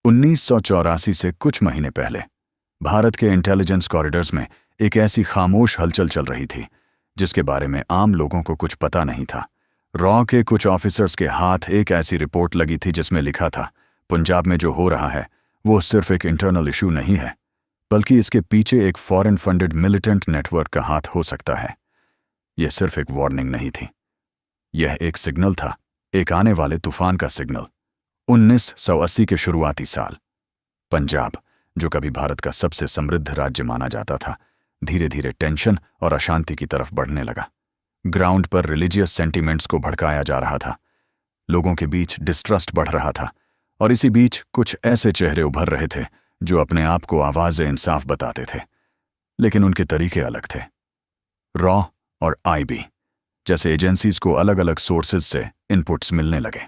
1984 से कुछ महीने पहले भारत के इंटेलिजेंस कॉरिडोर्स में एक ऐसी खामोश हलचल चल रही थी जिसके बारे में आम लोगों को कुछ पता नहीं था। रॉ के कुछ ऑफिसर्स के हाथ एक ऐसी रिपोर्ट लगी थी जिसमें लिखा था, पंजाब में जो हो रहा है वो सिर्फ एक इंटरनल इशू नहीं है, बल्कि इसके पीछे एक फॉरेन फंडेड मिलिटेंट नेटवर्क का हाथ हो सकता है। यह सिर्फ एक वार्निंग नहीं थी, यह एक सिग्नल था, एक आने वाले तूफान का सिग्नल। 1980 के शुरुआती साल पंजाब, जो कभी भारत का सबसे समृद्ध राज्य माना जाता था, धीरे धीरे टेंशन और अशांति की तरफ बढ़ने लगा। ग्राउंड पर रिलीजियस सेंटिमेंट्स को भड़काया जा रहा था, लोगों के बीच डिस्ट्रस्ट बढ़ रहा था, और इसी बीच कुछ ऐसे चेहरे उभर रहे थे जो अपने आप को आवाज़े इंसाफ बताते थे, लेकिन उनके तरीके अलग थे। रॉ और आईबी जैसे एजेंसीज को अलग अलग सोर्सेज से इनपुट्स मिलने लगे।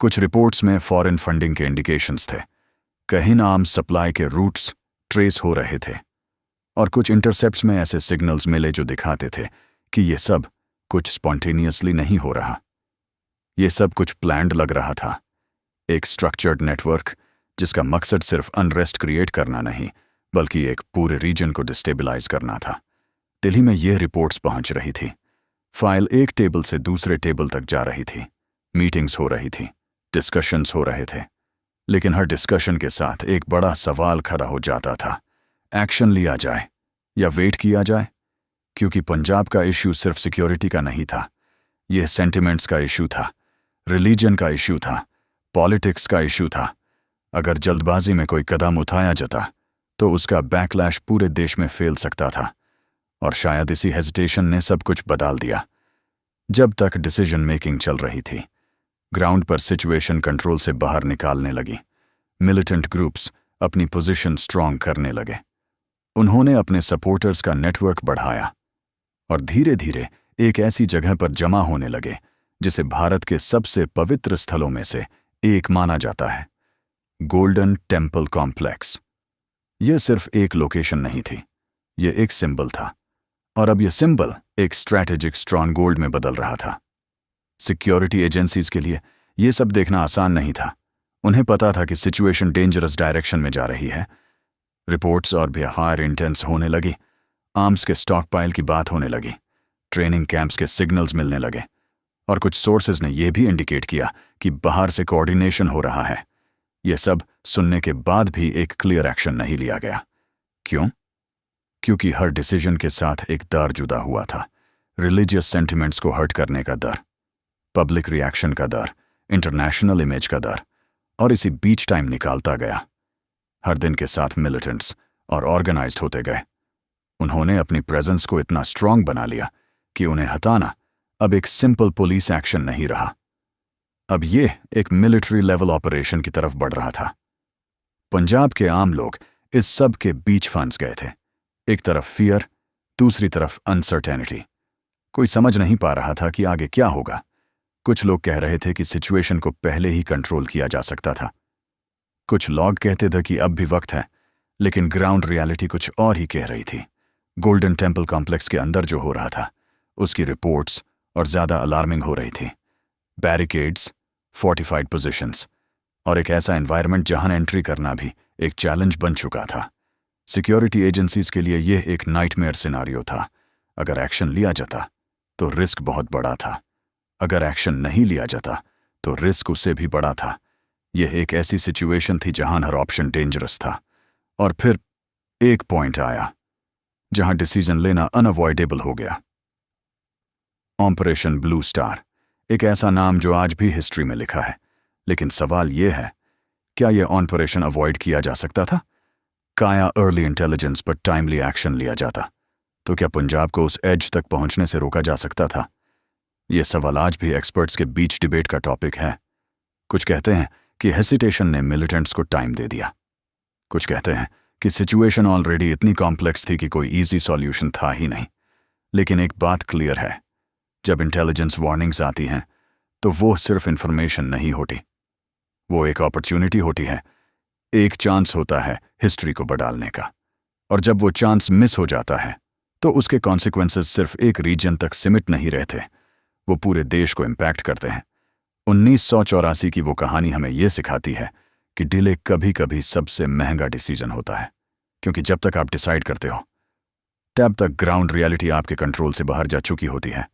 कुछ रिपोर्ट्स में फॉरेन फंडिंग के इंडिकेशंस थे, कहीं आर्म्स सप्लाई के रूट्स ट्रेस हो रहे थे, और कुछ इंटरसेप्ट्स में ऐसे सिग्नल्स मिले जो दिखाते थे कि ये सब कुछ स्पॉन्टेनियसली नहीं हो रहा, ये सब कुछ प्लान्ड लग रहा था। एक स्ट्रक्चर्ड नेटवर्क जिसका मकसद सिर्फ अनरेस्ट क्रिएट करना नहीं, बल्कि एक पूरे रीजन को डिस्टेबलाइज करना था। दिल्ली में ये रिपोर्ट्स पहुंच रही थी, फाइल एक टेबल से दूसरे टेबल तक जा रही थी, मीटिंग्स हो रही थी, डिस्कशंस हो रहे थे, लेकिन हर डिस्कशन के साथ एक बड़ा सवाल खड़ा हो जाता था, एक्शन लिया जाए या वेट किया जाए? क्योंकि पंजाब का इश्यू सिर्फ सिक्योरिटी का नहीं था, यह सेंटिमेंट्स का इश्यू था, रिलीजन का इश्यू था, पॉलिटिक्स का इश्यू था। अगर जल्दबाजी में कोई कदम उठाया जाता तो उसका बैकलैश पूरे देश में फैल सकता था, और शायद इसी हेजिटेशन ने सब कुछ बदल दिया। जब तक डिसीजन मेकिंग चल रही थी, ग्राउंड पर सिचुएशन कंट्रोल से बाहर निकालने लगी। मिलिटेंट ग्रुप्स अपनी पोजीशन स्ट्रांग करने लगे, उन्होंने अपने सपोर्टर्स का नेटवर्क बढ़ाया और धीरे धीरे एक ऐसी जगह पर जमा होने लगे जिसे भारत के सबसे पवित्र स्थलों में से एक माना जाता है, गोल्डन टेम्पल कॉम्प्लेक्स। यह सिर्फ एक लोकेशन नहीं थी, यह एक सिंबल था, और अब यह सिंबल एक स्ट्रैटेजिक स्ट्रॉन्ग गोल्ड में बदल रहा था। सिक्योरिटी एजेंसीज के लिए यह सब देखना आसान नहीं था, उन्हें पता था कि सिचुएशन डेंजरस डायरेक्शन में जा रही है। रिपोर्ट्स और भी हायर इंटेंस होने लगी, आर्म्स के स्टॉक पाइल की बात होने लगी, ट्रेनिंग कैंप्स के सिग्नल्स मिलने लगे, और कुछ सोर्सेज ने यह भी इंडिकेट किया कि बाहर से कोऑर्डिनेशन हो रहा है। यह सब सुनने के बाद भी एक क्लियर एक्शन नहीं लिया गया। क्यों? क्योंकि हर डिसीजन के साथ एक डर जुड़ा हुआ था, रिलीजियस सेंटिमेंट्स को हर्ट करने का डर, पब्लिक रिएक्शन का डर, इंटरनेशनल इमेज का डर, और इसी बीच टाइम निकालता गया। हर दिन के साथ मिलिटेंट्स और ऑर्गेनाइज्ड होते गए, उन्होंने अपनी प्रेजेंस को इतना स्ट्रांग बना लिया कि उन्हें हटाना अब एक सिंपल पुलिस एक्शन नहीं रहा, अब यह एक मिलिट्री लेवल ऑपरेशन की तरफ बढ़ रहा था। पंजाब के आम लोग इस सब के बीच फंस गए थे, एक तरफ फियर, दूसरी तरफ अनसर्टेनिटी। कोई समझ नहीं पा रहा था कि आगे क्या होगा। कुछ लोग कह रहे थे कि सिचुएशन को पहले ही कंट्रोल किया जा सकता था, कुछ लोग कहते थे कि अब भी वक्त है, लेकिन ग्राउंड रियलिटी कुछ और ही कह रही थी। गोल्डन टेम्पल कॉम्प्लेक्स के अंदर जो हो रहा था उसकी रिपोर्ट्स और ज्यादा अलार्मिंग हो रही थी। बैरिकेड्स, फोर्टिफाइड पोजीशंस, और एक ऐसा एनवायरनमेंट जहां एंट्री करना भी एक चैलेंज बन चुका था। सिक्योरिटी एजेंसीज के लिए यह एक नाइटमेयर सिनारियो था। अगर एक्शन लिया जाता तो रिस्क बहुत बड़ा था, अगर एक्शन नहीं लिया जाता तो रिस्क उससे भी बड़ा था। यह एक ऐसी सिचुएशन थी जहां हर ऑप्शन डेंजरस था, और फिर एक पॉइंट आया जहां डिसीजन लेना अनअवॉइडेबल हो गया। ऑपरेशन ब्लू स्टार, एक ऐसा नाम जो आज भी हिस्ट्री में लिखा है, लेकिन सवाल यह है, क्या यह ऑपरेशन अवॉइड किया जा सकता था? क्या अर्ली इंटेलिजेंस पर टाइमली एक्शन लिया जाता तो क्या पंजाब को उस एज तक पहुंचने से रोका जा सकता था? यह सवाल आज भी एक्सपर्ट्स के बीच डिबेट का टॉपिक है। कुछ कहते हैं कि हेसिटेशन ने मिलिटेंट्स को टाइम दे दिया, कुछ कहते हैं कि सिचुएशन ऑलरेडी इतनी कॉम्प्लेक्स थी कि कोई इजी सॉल्यूशन था ही नहीं। लेकिन एक बात क्लियर है, जब इंटेलिजेंस वार्निंग्स आती हैं तो वो सिर्फ इंफॉर्मेशन नहीं होती, वो एक अपॉर्चुनिटी होती है, एक चांस होता है हिस्ट्री को बदलने का। और जब वो चांस मिस हो जाता है तो उसके कॉन्सिक्वेंसेस सिर्फ एक रीजन तक सिमट नहीं रहते, वो पूरे देश को इम्पैक्ट करते हैं। 1984 की वो कहानी हमें ये सिखाती है कि डिले कभी कभी सबसे महंगा डिसीजन होता है, क्योंकि जब तक आप डिसाइड करते हो तब तक ग्राउंड रियलिटी आपके कंट्रोल से बाहर जा चुकी होती है।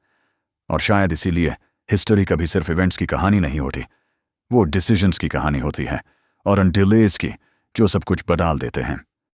और शायद इसीलिए हिस्ट्री कभी सिर्फ इवेंट्स की कहानी नहीं होती, वो डिसीजंस की कहानी होती है, और उन डिलेज की जो सब कुछ बदल देते हैं।